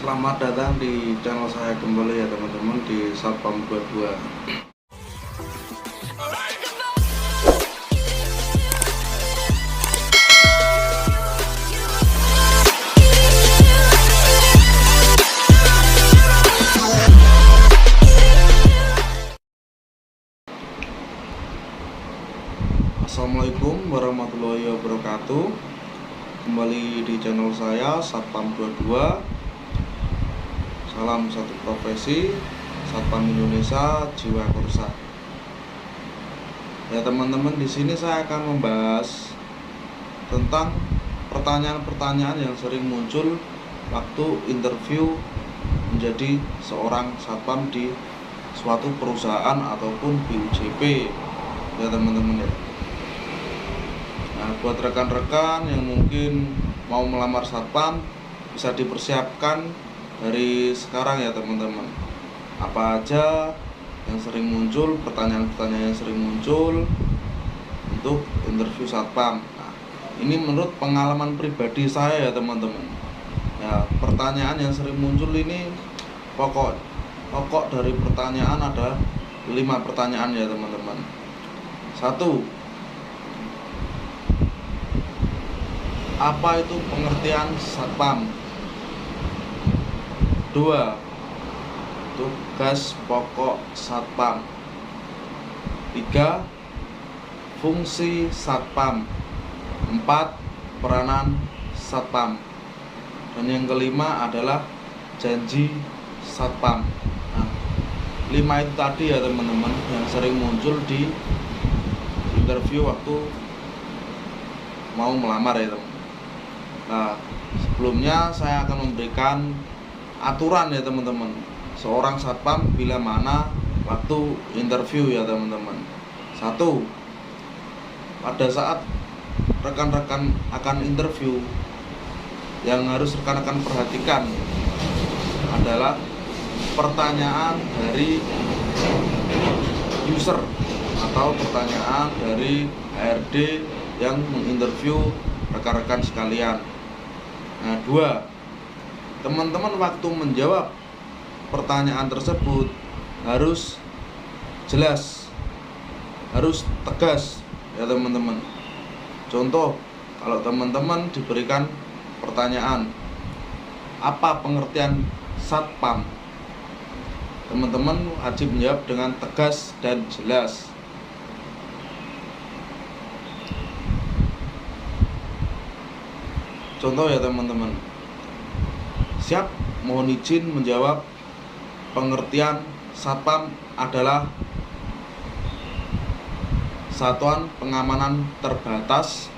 Selamat datang di channel saya kembali ya teman-teman di Satpam 22. Assalamualaikum warahmatullahi wabarakatuh. Kembali di channel saya Satpam 22. Salam satu profesi, Satpam Indonesia jiwa kursa. Ya teman-teman, di sini saya akan membahas tentang pertanyaan-pertanyaan yang sering muncul waktu interview menjadi seorang satpam di suatu perusahaan ataupun BUJP ya teman-teman ya. Nah, buat rekan-rekan yang mungkin mau melamar satpam, bisa dipersiapkan dari sekarang ya teman-teman. Apa aja yang sering muncul, pertanyaan-pertanyaan yang sering muncul untuk interview satpam. Nah, ini menurut pengalaman pribadi saya ya teman-teman. Ya, pertanyaan yang sering muncul ini pokok dari pertanyaan ada 5 pertanyaan ya teman-teman. 1. Apa itu pengertian satpam? 2. Tugas pokok satpam. 3. Fungsi satpam. 4. Peranan satpam. Dan yang kelima adalah janji satpam. Nah, 5 itu tadi ya teman-teman yang sering muncul di interview waktu mau melamar ya teman. Nah, sebelumnya saya akan memberikan aturan ya teman-teman. Seorang satpam bila mana waktu interview ya teman-teman. 1. Pada saat rekan-rekan akan interview, yang harus rekan-rekan perhatikan adalah pertanyaan dari user atau pertanyaan dari HRD yang menginterview rekan-rekan sekalian. Nah, 2. Teman-teman waktu menjawab pertanyaan tersebut harus jelas, harus tegas ya teman-teman. Contoh, kalau teman-teman diberikan pertanyaan, apa pengertian satpam? Teman-teman wajib menjawab dengan tegas dan jelas. Contoh ya teman-teman. Siap, mohon izin menjawab, pengertian satpam adalah satuan pengamanan terbatas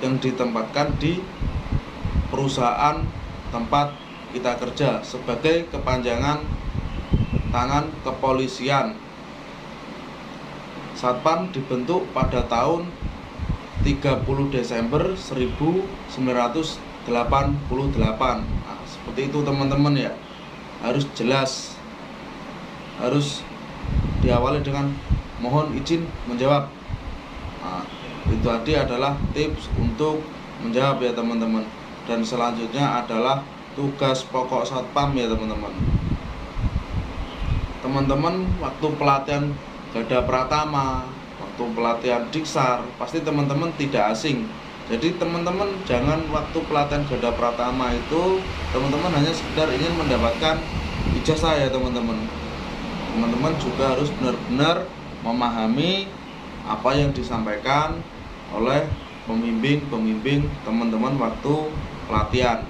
yang ditempatkan di perusahaan tempat kita kerja sebagai kepanjangan tangan kepolisian. Satpam dibentuk pada tahun 30 Desember 1988. Nah, seperti itu teman-teman ya. Harus jelas. Harus diawali dengan mohon izin menjawab. Nah, itu tadi adalah tips untuk menjawab ya teman-teman. Dan selanjutnya adalah tugas pokok satpam ya teman-teman. Teman-teman waktu pelatihan Garda Pratama, waktu pelatihan Diksar, pasti teman-teman tidak asing. Jadi teman-teman jangan waktu pelatihan Garda Pratama itu teman-teman hanya sekedar ingin mendapatkan ijazah ya teman-teman. Teman-teman juga harus benar-benar memahami apa yang disampaikan oleh pembimbing teman-teman waktu pelatihan.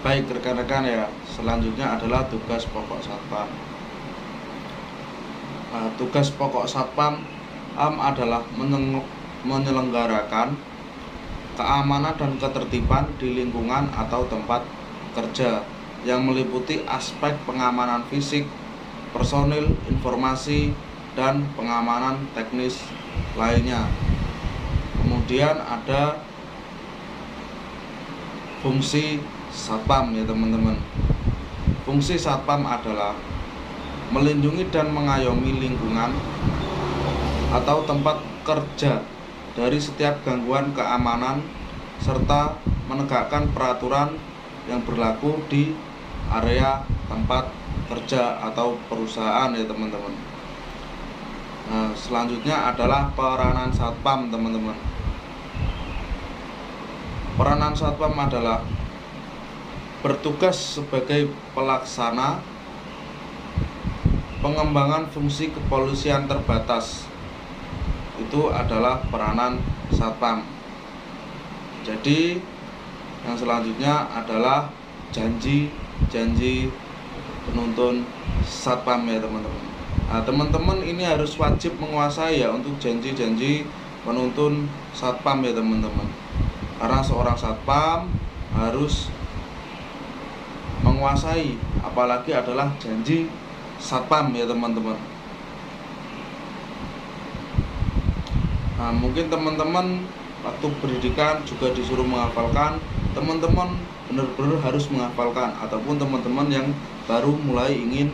Baik rekan-rekan ya, selanjutnya adalah tugas pokok satpam. Tugas pokok satpam adalah menyelenggarakan keamanan dan ketertiban di lingkungan atau tempat kerja yang meliputi aspek pengamanan fisik, personil, informasi, dan pengamanan teknis lainnya. Kemudian ada fungsi satpam ya teman-teman. Fungsi satpam adalah melindungi dan mengayomi lingkungan atau tempat kerja dari setiap gangguan keamanan serta menegakkan peraturan yang berlaku di area tempat kerja atau perusahaan ya teman-teman. Nah, selanjutnya adalah peranan satpam teman-teman. Peranan satpam adalah bertugas sebagai pelaksana pengembangan fungsi kepolisian terbatas. Itu adalah peranan satpam. Jadi yang selanjutnya adalah janji penuntun satpam ya teman-teman. Nah, teman-teman ini harus wajib menguasai ya untuk janji penuntun satpam ya teman-teman. Karena seorang satpam harus menguasai, apalagi adalah janji satpam ya teman-teman. Nah, mungkin teman-teman waktu pendidikan juga disuruh menghafalkan, teman-teman benar-benar harus menghafalkan, ataupun teman-teman yang baru mulai ingin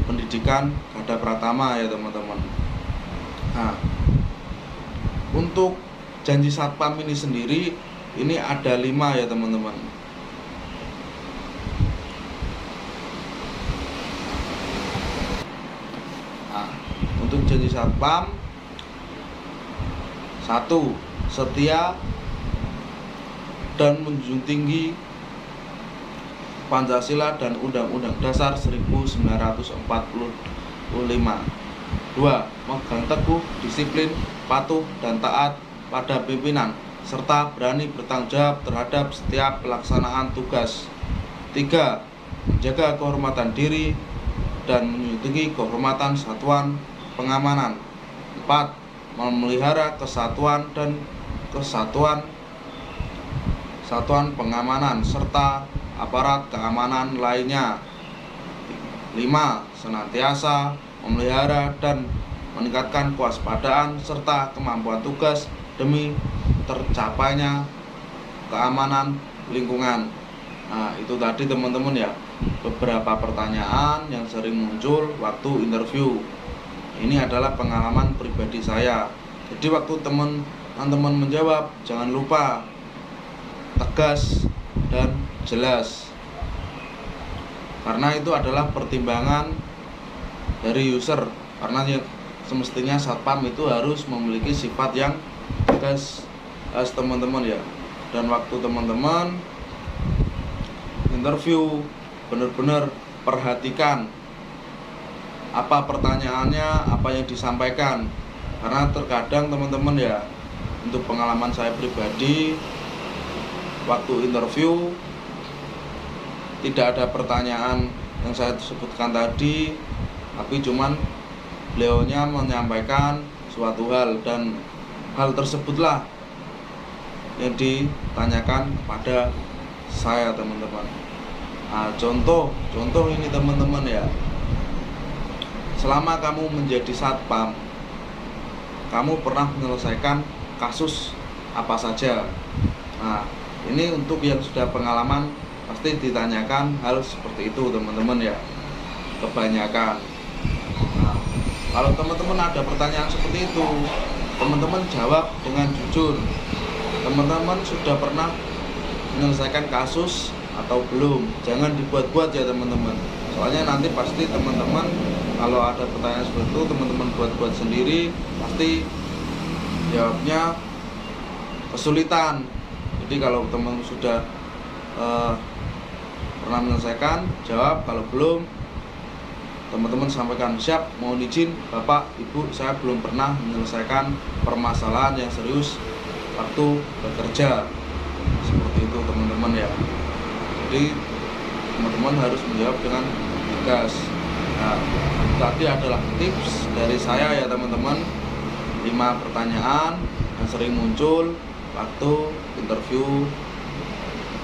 pendidikan Gada Pratama ya teman-teman. Nah, untuk janji satpam ini sendiri ini ada 5 ya teman-teman. Nah, untuk janji satpam, 1. Setia dan menjunjung tinggi Pancasila dan Undang-Undang Dasar 1945. 2. Megang teguh disiplin, patuh dan taat pada pimpinan serta berani bertanggung jawab terhadap setiap pelaksanaan tugas. 3. Menjaga kehormatan diri dan menjunjung kehormatan satuan pengamanan. 4. Memelihara kesatuan dan kesatuan pengamanan serta aparat keamanan lainnya. 5. Senantiasa memelihara dan meningkatkan kewaspadaan serta kemampuan tugas demi tercapainya keamanan lingkungan. Nah, itu tadi teman-teman ya, beberapa pertanyaan yang sering muncul waktu interview. Ini adalah pengalaman pribadi saya. Jadi waktu teman-teman menjawab, jangan lupa tegas dan jelas. Karena itu adalah pertimbangan dari user. Karena semestinya satpam itu harus memiliki sifat yang tegas teman-teman ya. Dan waktu teman-teman interview, benar-benar perhatikan apa pertanyaannya, apa yang disampaikan. Karena terkadang teman-teman ya, untuk pengalaman saya pribadi, waktu interview tidak ada pertanyaan yang saya sebutkan tadi, tapi cuman beliaunya menyampaikan suatu hal, dan hal tersebutlah yang ditanyakan kepada saya teman-teman. Nah, contoh ini teman-teman ya, selama kamu menjadi satpam, kamu pernah menyelesaikan kasus apa saja? Nah, ini untuk yang sudah pengalaman pasti ditanyakan hal seperti itu teman-teman ya, kebanyakan. Nah, kalau teman-teman ada pertanyaan seperti itu, teman-teman jawab dengan jujur. Teman-teman sudah pernah menyelesaikan kasus atau belum? Jangan dibuat-buat ya teman-teman. Soalnya nanti pasti teman-teman kalau ada pertanyaan seperti itu, teman-teman buat-buat sendiri, pasti jawabnya kesulitan. Jadi kalau teman sudah pernah menyelesaikan, jawab. Kalau belum, teman-teman sampaikan, siap, mohon izin Bapak Ibu, saya belum pernah menyelesaikan permasalahan yang serius waktu bekerja. Seperti itu teman-teman ya. Jadi teman-teman harus menjawab dengan tegas. Nah, tadi adalah tips dari saya ya teman-teman, 5 pertanyaan yang sering muncul waktu interview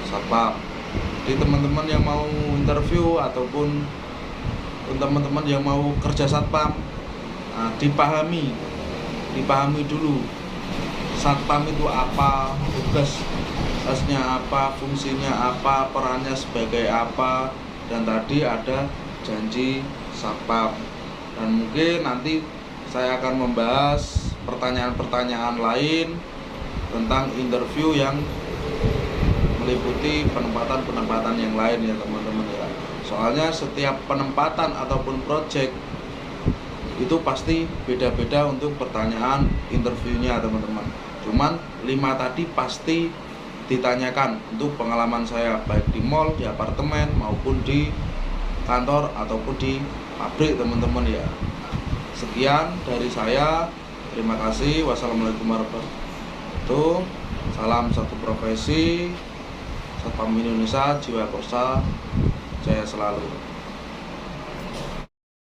satpam. Jadi teman-teman yang mau interview ataupun teman-teman yang mau kerja satpam, nah, dipahami dulu satpam itu apa, tugas tugasnya apa, fungsinya apa, perannya sebagai apa, dan tadi ada janji satpam. Dan mungkin nanti saya akan membahas pertanyaan-pertanyaan lain tentang interview yang meliputi penempatan-penempatan yang lain ya teman-teman ya. Soalnya setiap penempatan ataupun project itu pasti beda-beda untuk pertanyaan interviewnya teman-teman. Cuman 5 tadi pasti ditanyakan untuk pengalaman saya baik di mall, di apartemen maupun di kantor ataupun di pabrik teman-teman ya. Sekian dari saya. Terima kasih. Wassalamualaikum warahmatullahi wabarakatuh. Salam satu profesi. Satpam Indonesia, jiwa korsa, jaya selalu.